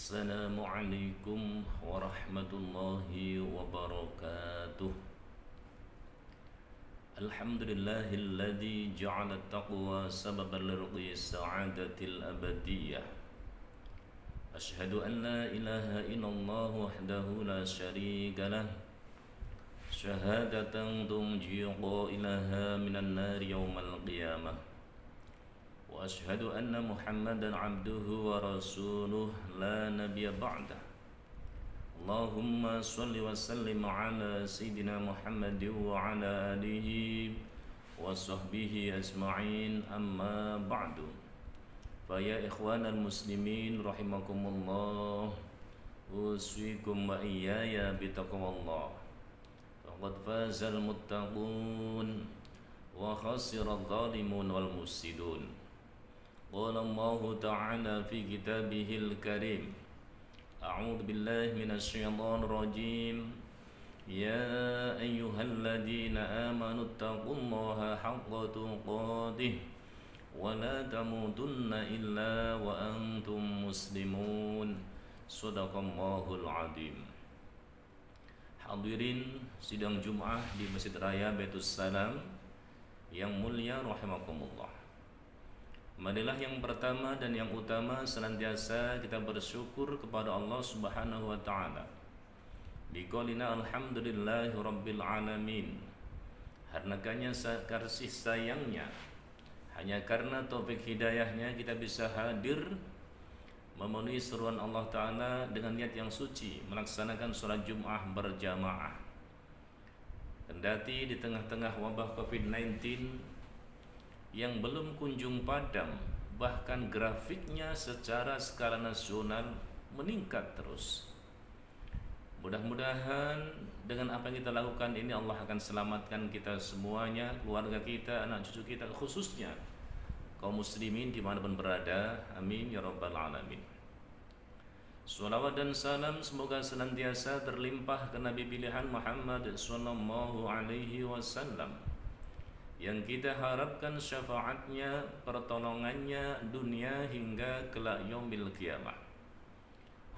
السلام عليكم ورحمة الله وبركاته. الحمد لله الذي جعل التقوى سببا لرقي السعادة الأبدية. أشهد أن لا إله إلا الله وحده لا شريك له شهادة تنجي قائلها من النار يوم القيامة. وأشهد أن محمدا عبده ورسوله لا نبي بعده. اللهم صل وسلم على سيدنا محمد وعلى آله وصحبه أجمعين. أما بعد، فيا إخوان المسلمين رحمكم الله، أوصيكم وإياي بتقوى الله، فقد فاز المتقون وخسر الظالمون والمفسدون. قال الله تعالى في كتابه الكريم: أعوذ بالله من الشيطان الرجيم. يا أيها الذين آمنوا اتقوا الله حق تقاته ولا تموتن إلا وأنتم مسلمون. صدق الله العظيم. Hadirin sidang Jum'ah di Masjid Raya Baitus Salam yang mulia rahimakumullah. Marilah yang pertama dan yang utama senantiasa kita bersyukur kepada Allah Subhanahu wa taala. Biqaulina alhamdulillahi rabbil alamin. Karenanya kasih sayangnya, hanya karena taufik hidayahnya kita bisa hadir memenuhi seruan Allah taala dengan niat yang suci melaksanakan sholat Jum'ah berjamaah. Kendati di tengah-tengah wabah Covid-19 yang belum kunjung padam, bahkan grafiknya secara skala nasional meningkat terus. Mudah-mudahan dengan apa yang kita lakukan ini Allah akan selamatkan kita semuanya, keluarga kita, anak cucu kita, khususnya kaum muslimin dimanapun berada. Amin ya rabbal alamin. Salawat dan salam semoga senantiasa terlimpah ke Nabi pilihan Muhammad sallallahu alaihi wasallam, yang kita harapkan syafaatnya, pertolongannya dunia hingga kelak yaumil qiyamah.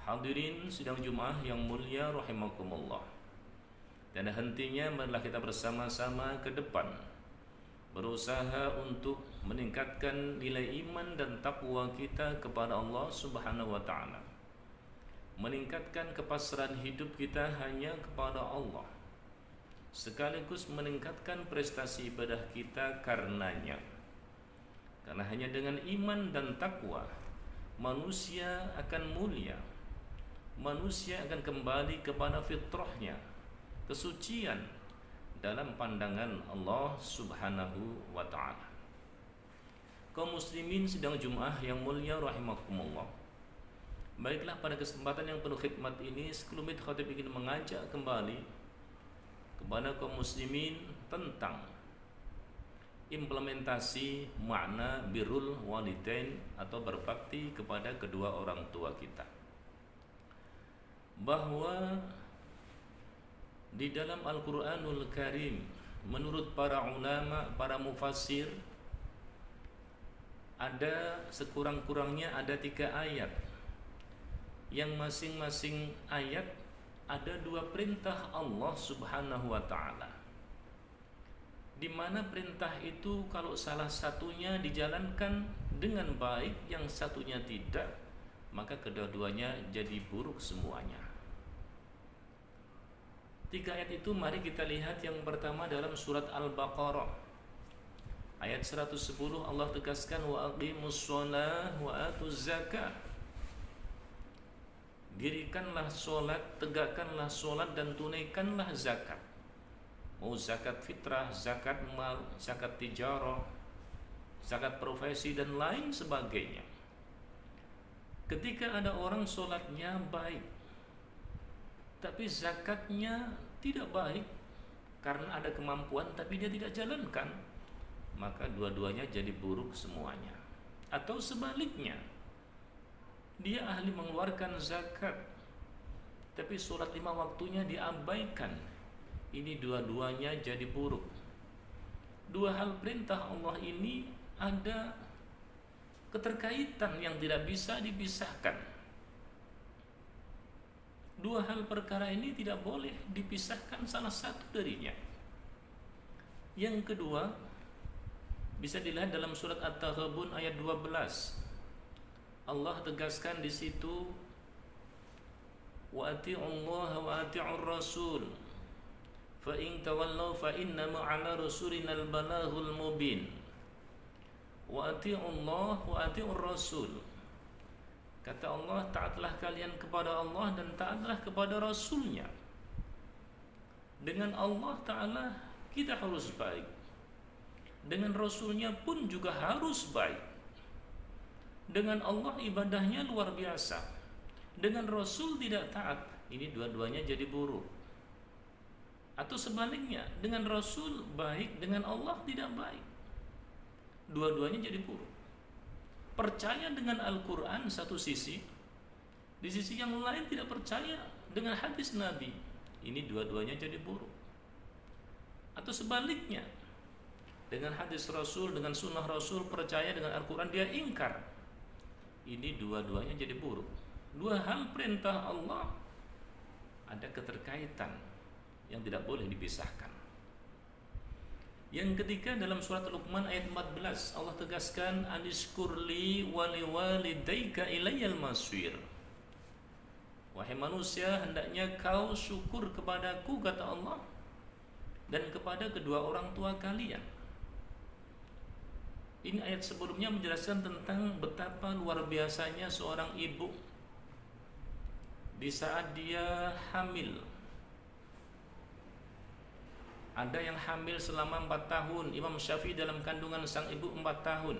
Hadirin sidang Jumat yang mulia rahimakumullah. Dan hentinya marilah kita bersama-sama ke depan berusaha untuk meningkatkan nilai iman dan takwa kita kepada Allah Subhanahu wa taala. Meningkatkan kepasrahan hidup kita hanya kepada Allah, sekaligus meningkatkan prestasi ibadah kita karenanya. Karena hanya dengan iman dan takwa manusia akan mulia, manusia akan kembali kepada fitrahnya, kesucian dalam pandangan Allah Subhanahu wa taala. Kaum muslimin sidang Jumat yang mulia rahimakumullah. Baiklah, pada kesempatan yang penuh khidmat ini sekelumit khatib ingin mengajak kembali kepada kaum muslimin tentang implementasi makna birrul walidain atau berbakti kepada kedua orang tua kita. Bahwa di dalam Al-Quranul Karim, menurut para ulama, para mufassir, ada sekurang-kurangnya ada 3 ayat, yang masing-masing ayat ada 2 perintah Allah Subhanahu wa taala, di mana perintah itu kalau salah satunya dijalankan dengan baik, yang satunya tidak, maka kedua-duanya jadi buruk semuanya. 3 ayat itu mari kita lihat. Yang pertama dalam surat Al-Baqarah ayat 110, Allah tegaskan wa aqimus shalah wa atuz zakah. Dirikanlah solat, tegakkanlah solat dan tunaikanlah zakat. Mau zakat fitrah, zakat mal, zakat tijarah, zakat profesi dan lain sebagainya. Ketika ada orang solatnya baik tapi zakatnya tidak baik karena ada kemampuan tapi dia tidak jalankan, maka dua-duanya jadi buruk semuanya. Atau sebaliknya, dia ahli mengeluarkan zakat tapi sholat 5 waktunya diabaikan, ini dua-duanya jadi buruk. 2 hal perintah Allah ini ada keterkaitan yang tidak bisa dipisahkan. Dua hal perkara ini tidak boleh dipisahkan salah satu darinya. Yang kedua, bisa dilihat dalam surat At-Taghabun ayat 12. Allah tegaskan di situ, wa ati'ullaha wa ati'ur rasul fa in tawallaw fa innama 'ala rasulina al-balaghul mubin. Wa ati'ullaha wa ati'ur rasul. Kata Allah, taatlah kalian kepada Allah dan taatlah kepada Rasulnya. Dengan Allah Ta'ala kita harus baik, dengan Rasulnya pun juga harus baik. Dengan Allah ibadahnya luar biasa, dengan Rasul tidak taat, ini dua-duanya jadi buruk. Atau sebaliknya, dengan Rasul baik, dengan Allah tidak baik, dua-duanya jadi buruk. Percaya dengan Al-Quran satu sisi, di sisi yang lain tidak percaya dengan hadis Nabi, ini dua-duanya jadi buruk. Atau sebaliknya, dengan hadis Rasul, dengan sunnah Rasul, percaya dengan Al-Quran, dia ingkar, ini dua-duanya jadi buruk. Dua hal perintah Allah ada keterkaitan yang tidak boleh dipisahkan. Yang ketiga, dalam surat Luqman ayat 14, Allah tegaskan, anishkurli waliwalidayka ilayyal masir. Wahai manusia, hendaknya kau syukur kepadaku, kata Allah, dan kepada kedua orang tua kalian. Ini ayat sebelumnya menjelaskan tentang betapa luar biasanya seorang ibu di saat dia hamil. Ada yang hamil selama 4 tahun. Imam Syafi'i dalam kandungan sang ibu 4 tahun.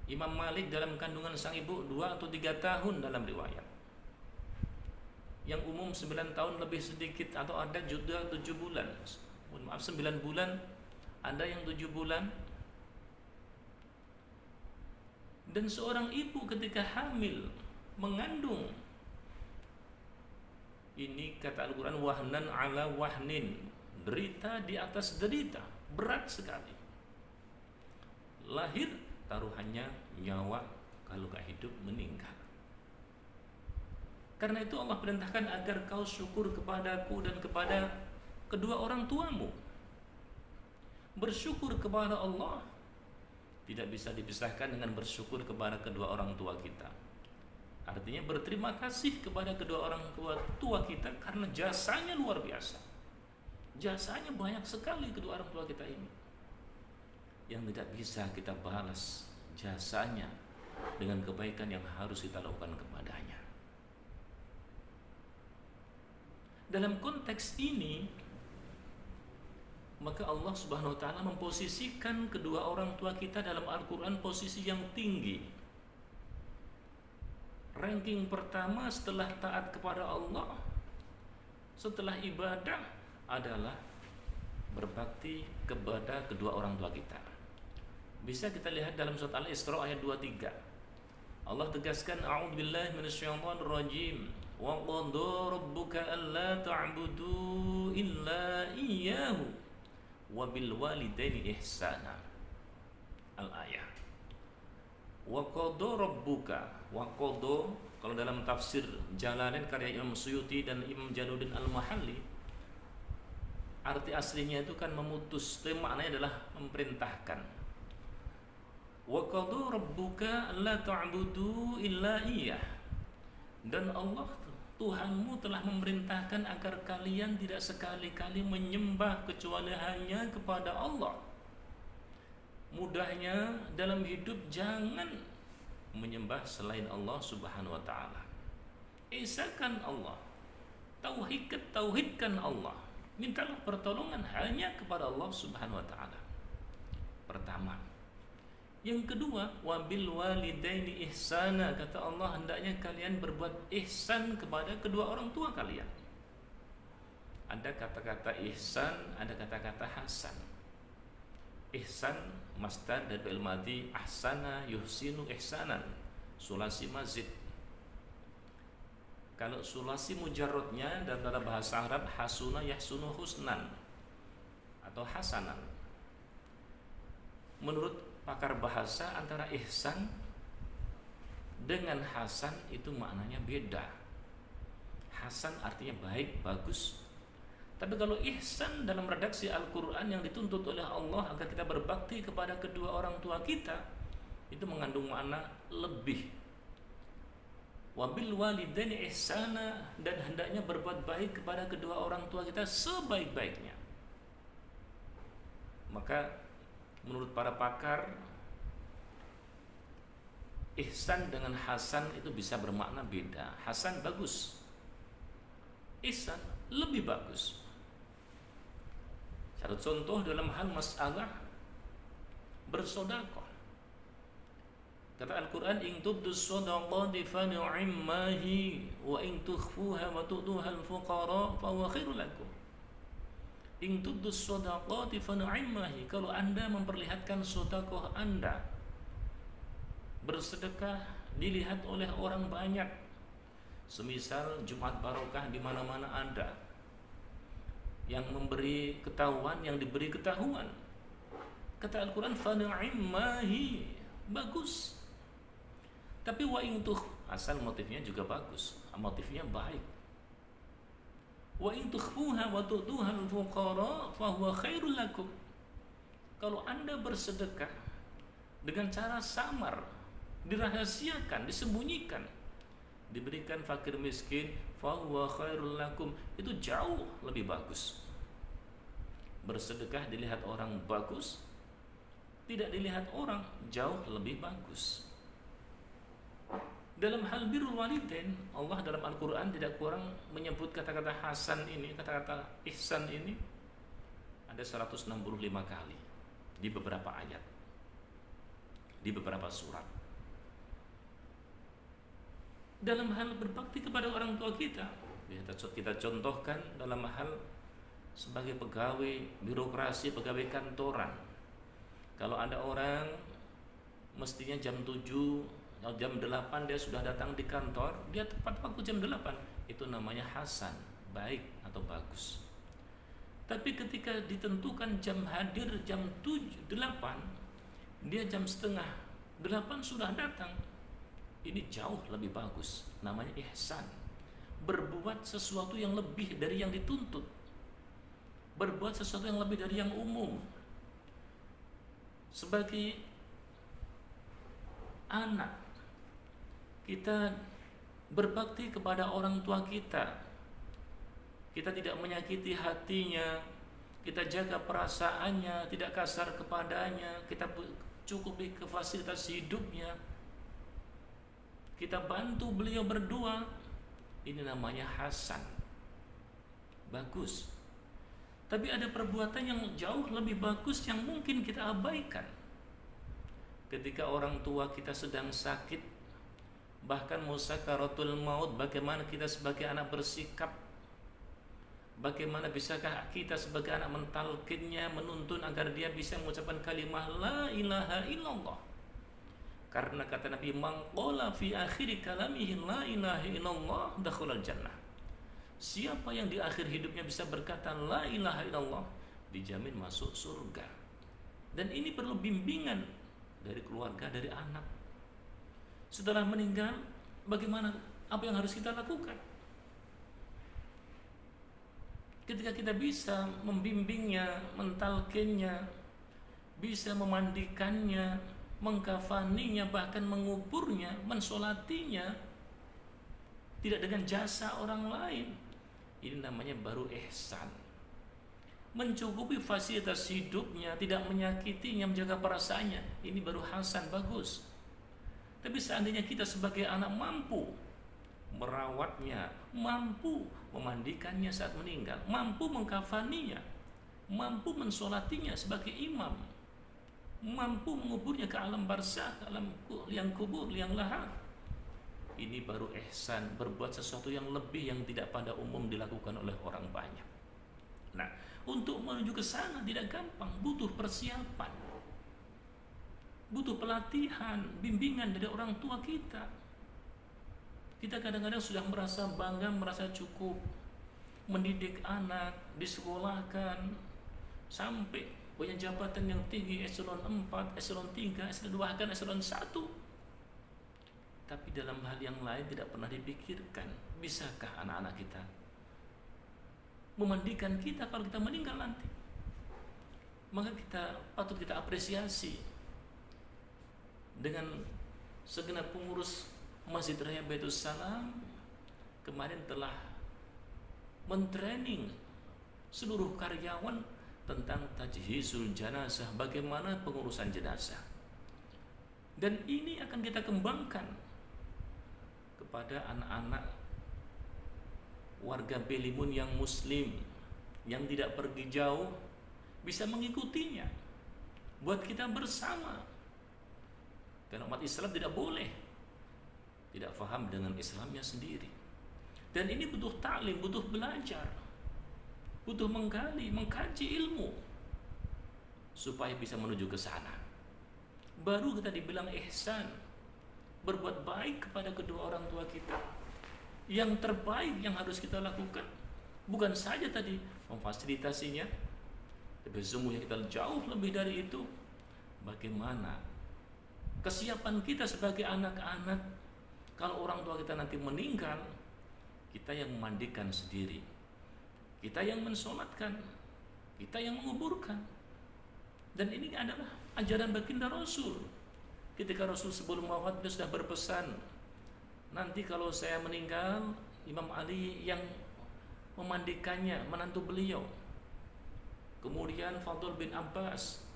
Imam Malik dalam kandungan sang ibu 2 atau 3 tahun dalam riwayat. Yang umum 9 tahun lebih sedikit, atau ada juga 7 bulan. Maaf, 9 bulan, ada yang 7 bulan. Dan seorang ibu ketika hamil, mengandung, ini kata Al-Quran, wahnan ala wahnin, derita di atas derita, berat sekali. Lahir taruhannya nyawa, kalau gak hidup meninggal. Karena itu Allah perintahkan agar kau syukur kepadaku dan kepada kedua orang tuamu. Bersyukur kepada Allah tidak bisa dipisahkan dengan bersyukur kepada kedua orang tua kita. Artinya berterima kasih kepada kedua orang tua kita karena jasanya luar biasa. Jasanya banyak sekali kedua orang tua kita ini, yang tidak bisa kita balas jasanya dengan kebaikan yang harus kita lakukan kepadanya. Dalam konteks ini, maka Allah Subhanahu wa ta'ala memposisikan kedua orang tua kita dalam Al-Quran posisi yang tinggi. Ranking pertama setelah taat kepada Allah, setelah ibadah, adalah berbakti kepada kedua orang tua kita. Bisa kita lihat dalam surat Al-Isra ayat 23. Allah tegaskan, a'udzubillahi minasyaitonir rajim, wa qadara rabbuka alla ta'budu illa iyyahu wa bil walidaini ihsana. Al-ayah. Wa qadara rabbuka, wa qadha, kalau dalam tafsir Jalalain karya Imam Suyuti dan Imam Jalaluddin Al-Mahalli, arti aslinya itu kan memutus, tapi maknanya adalah memerintahkan. Wa qadara rabbuka alla ta'budu illa iyyah. Dan Allah Tuhanmu telah memerintahkan agar kalian tidak sekali-kali menyembah kecuali hanya kepada Allah. Mudahnya dalam hidup jangan menyembah selain Allah Subhanahu wa ta'ala. Esakan Allah, tauhidkan Allah. Mintalah pertolongan hanya kepada Allah Subhanahu wa ta'ala. Pertama. Yang kedua, wabil walidaini ihsana, kata Allah, hendaknya kalian berbuat ihsan kepada kedua orang tua kalian. Ada kata-kata ihsan, ada kata-kata hasan. Ihsan masdar dari fi'il madhi, ahsana yuhsinu ihsanan, sulasi mazid. Kalau sulasi mujarrodnya dalam bahasa Arab, hasuna yahsunu husnan atau hasanan. Menurut pakar bahasa, antara ihsan dengan hasan itu maknanya beda. Hasan artinya baik, bagus. Tapi kalau ihsan dalam redaksi Al-Quran yang dituntut oleh Allah agar kita berbakti kepada kedua orang tua kita, itu mengandung makna lebih. Wabil walidaini ihsana, dan hendaknya berbuat baik kepada kedua orang tua kita sebaik-baiknya. Maka menurut para pakar, ihsan dengan hasan itu bisa bermakna beda. Hasan bagus, ihsan lebih bagus. Satu contoh dalam hal masalah bersedekah. Kata Al-Quran, in tubdus shadaqati fa ni'mahi wa in tukhfuha wa tu'tuha al-fuqara fa huwa khairul lakum. In tubdus shadaqati fa ni'mahi, kalau Anda memperlihatkan sedekah Anda, bersedekah dilihat oleh orang banyak. Semisal Jumat Barokah di mana-mana Anda, yang memberi ketahuan, yang diberi ketahuan. Kata Al-Quran, fa ni'mahi, bagus. Tapi wa in asal motifnya juga bagus, motifnya baik. Wa in tukhfuha wa tu'tuha al-fuqara fa huwa khairul lakum. Kalau Anda bersedekah dengan cara samar, dirahasiakan, disembunyikan, diberikan fakir miskin, fa huwa khairul lakum, itu jauh lebih bagus. Bersedekah dilihat orang bagus, tidak dilihat orang, jauh lebih bagus. Dalam hal birrul walidain, Allah dalam Al-Quran tidak kurang menyebut kata-kata hasan ini, kata-kata ihsan ini ada 165 kali di beberapa ayat, di beberapa surat. Dalam hal berbakti kepada orang tua kita contohkan dalam hal sebagai pegawai birokrasi, pegawai kantoran. Kalau ada orang mestinya jam 7 atau jam 8 dia sudah datang di kantor, dia tepat waktu jam 8, itu namanya hasan, baik atau bagus. Tapi ketika ditentukan jam hadir jam 8, dia jam setengah 8 sudah datang, ini jauh lebih bagus, namanya ihsan. Berbuat sesuatu yang lebih dari yang dituntut, berbuat sesuatu yang lebih dari yang umum. Sebagai anak, kita berbakti kepada orang tua kita, kita tidak menyakiti hatinya, kita jaga perasaannya, tidak kasar kepadanya, kita cukupi ke fasilitas hidupnya, kita bantu beliau berdua, ini namanya hasan, bagus. Tapi ada perbuatan yang jauh lebih bagus yang mungkin kita abaikan. Ketika orang tua kita sedang sakit, bahkan musakaratul maut, bagaimana kita sebagai anak bersikap? Bagaimana bisakah kita sebagai anak mentalkinnya, menuntun agar dia bisa mengucapkan kalimah la ilaha illallah? Karena kata Nabi, man qala fi akhir kalamihi la ilaha illallah dakhalal jannah. Siapa yang di akhir hidupnya bisa berkata la ilaha illallah, dijamin masuk surga. Dan ini perlu bimbingan dari keluarga, dari anak. Setelah meninggal, bagaimana, apa yang harus kita lakukan? Ketika kita bisa membimbingnya, mentalkinnya, bisa memandikannya, mengkafaninya, bahkan menguburnya, mensolatinya, tidak dengan jasa orang lain, ini namanya baru ihsan. Mencukupi fasilitas hidupnya, tidak menyakitinya, menjaga perasaannya, ini baru hasan, bagus. Tapi seandainya kita sebagai anak mampu merawatnya, mampu memandikannya saat meninggal, mampu mengkafaninya, mampu mensolatinya sebagai imam, mampu menguburnya ke alam barzakh, alam liang kubur, liang lahat, ini baru ihsan, berbuat sesuatu yang lebih yang tidak pada umum dilakukan oleh orang banyak. Nah, untuk menuju ke sana tidak gampang, butuh persiapan, butuh pelatihan, bimbingan dari orang tua kita. Kita kadang-kadang sudah merasa bangga, merasa cukup mendidik anak, disekolahkan sampai punya jabatan yang tinggi, eselon 4, eselon 3, eselon 2, bahkan eselon 1. tapi dalam hal yang lain tidak pernah dipikirkan. Bisakah anak-anak kita memandikan kita kalau kita meninggal nanti? Maka patut kita apresiasi dengan segenap pengurus Masjid Raya Baitul Salam kemarin telah mentraining seluruh karyawan tentang tajhizul janazah, bagaimana pengurusan jenazah. Dan ini akan kita kembangkan kepada anak-anak warga Belimun yang muslim, yang tidak pergi jauh, bisa mengikutinya buat kita bersama. Karena umat Islam tidak boleh tidak faham dengan Islamnya sendiri. Dan ini butuh taklim, butuh belajar, butuh menggali, mengkaji ilmu supaya bisa menuju ke sana. Baru kita dibilang ihsan, berbuat baik kepada kedua orang tua kita. Yang terbaik yang harus kita lakukan bukan saja tadi memfasilitasinya, tapi sesungguhnya kita jauh lebih dari itu. Bagaimana kesiapan kita sebagai anak-anak kalau orang tua kita nanti meninggal, kita yang memandikan sendiri, kita yang mensolatkan, kita yang menguburkan. Dan ini adalah ajaran baginda Rasul. Ketika Rasul sebelum wafat dia sudah berpesan, nanti kalau saya meninggal, Imam Ali yang memandikannya, menantu beliau. Kemudian Fadl bin Abbas,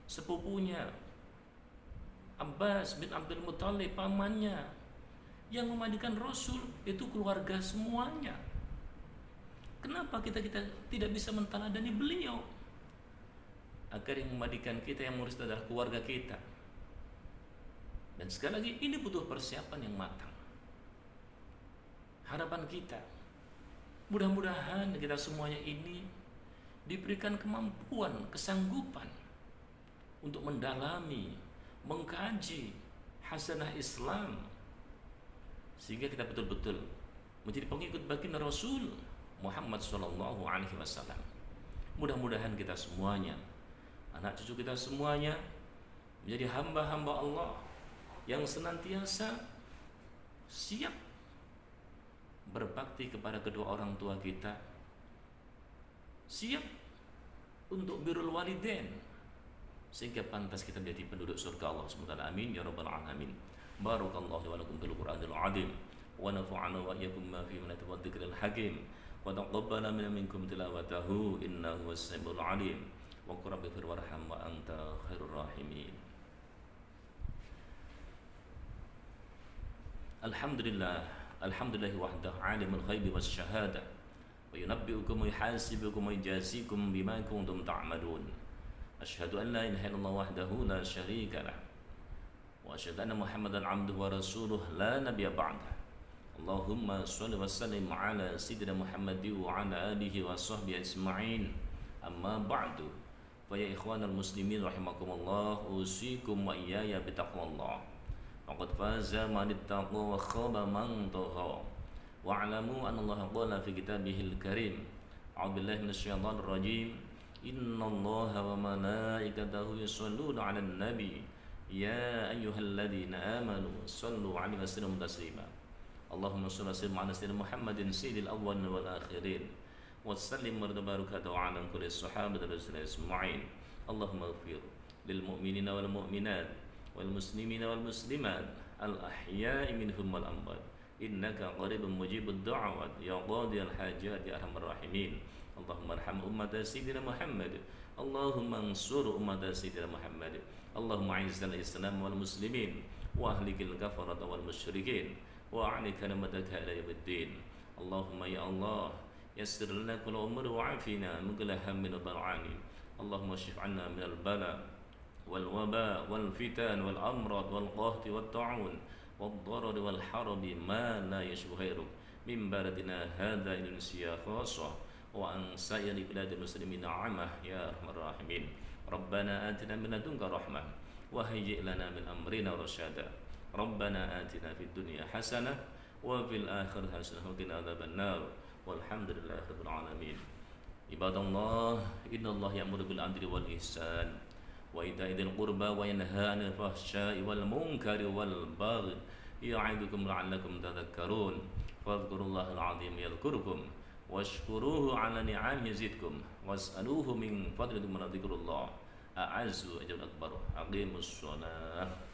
sepupunya, Abbas bin Abdul Muttalib, pamannya, yang memandikan Rasul. Itu keluarga semuanya. Kenapa kita tidak bisa menteladani beliau? Agar yang memandikan kita, yang mengurus adalah keluarga kita. Dan sekali lagi, ini butuh persiapan yang matang. Harapan kita, mudah-mudahan kita semuanya ini diberikan kemampuan, kesanggupan untuk mendalami, mengkaji hasanah Islam, sehingga kita betul-betul menjadi pengikut baginda Rasul Muhammad SAW. Mudah-mudahan kita semuanya, anak cucu kita semuanya, menjadi hamba-hamba Allah yang senantiasa siap berbakti kepada kedua orang tua kita, siap untuk birrul walidain, sehingga pantas kita menjadi penduduk surga Allah SWT. Amin ya rabbal alamin. Barakallahu wa lakum bil Qur'anil azim wa nafa'ana wa iyyakum ma fihi min at-dzikril hakim wa taqabbala minkum tilawatahu innahu was-sami'ul alim wa qul rabbi ighfir warham wa anta khairur rahimin. Alhamdulillah wahdahu alimul ghaibi wasyahada wa yunabbi'ukum wa yuhasibukum wa yujasikum bima kuntum ta'malun. Asyhadu an la ilaha illallah wahdahu la syarika lah wa asyhadu anna Muhammadan 'abduhu wa rasuluh la nabiyya ba'dah. Allahumma shalli wa sallim ala sayyidina Muhammad wa ala alihi wa sahbihi ajma'in. Amma ba'du. Fa ya ikhwanal muslimin rahimakumullah, usikum wa iyaya bitaqwallah. Faqad faza man ittaqa wa khaba man tagha. Wa'lamu anna Allah qala fi kitabihil karim, a'udzu billahi minasyaitonir rajim, innallaha wa malaikatahu yusholluna 'alan nabi ya ayyuhalladzina amanu shallu 'alaihi wa sallimu taslima. Allahumma shalli wa sallim 'ala sayyidina Muhammadin sayyidil awwalin wal akhirin wa sallim wa barakatuhu 'ala kulli sahabati rasulillah ajma'in. Allahumma ighfir lil mu'minina wal mu'minat wal muslimina wal muslimat al ahya'i minhum wal amwat innaka qaribun mujibud da'awat ya qadiyal hajat ya arhamar rahimin. Allahumma arham ummata sayyidina Muhammad, Allahumma ansur ummata sayyidina Muhammad, Allahumma a'izzal islam wal muslimin wa ahlikil kafarata wal musyrikin wa a'li kalimataka ila yaumiddin. Allahumma ya Allah yassir lana kull umur wa afina min kulli hammin wa bal'ani. Allahumma shif 'anna min al-bala والوباء والفتن والأمراض والقهط والطاعون والضرر والحرب ما لا يشبه غيرك من بلدنا هذا إندونيسيا خاصة وعن سائر بلاد المسلمين عامة يا أرحم الراحمين. ربنا آتنا من لدنك رحمة وهيئ لنا من أمرنا رشدا. ربنا آتنا في الدنيا حسنة وفي الآخرة حسنة وقنا عذاب النار والحمد لله رب العالمين. عباد الله إن الله يأمر بالعدل والإحسان وإيتاء ذي القربى وينهى عن الفحشاء والمنكر والبغي ya'idukum la'allakum tadhakkarun. Fadhkurullahal 'azim yadhkurkum washkuruhu 'ala ni'amihi yazidkum was'aluhu min fadlihi man dzikrullah a'azzu ajrun akbar. Aqimus shalah.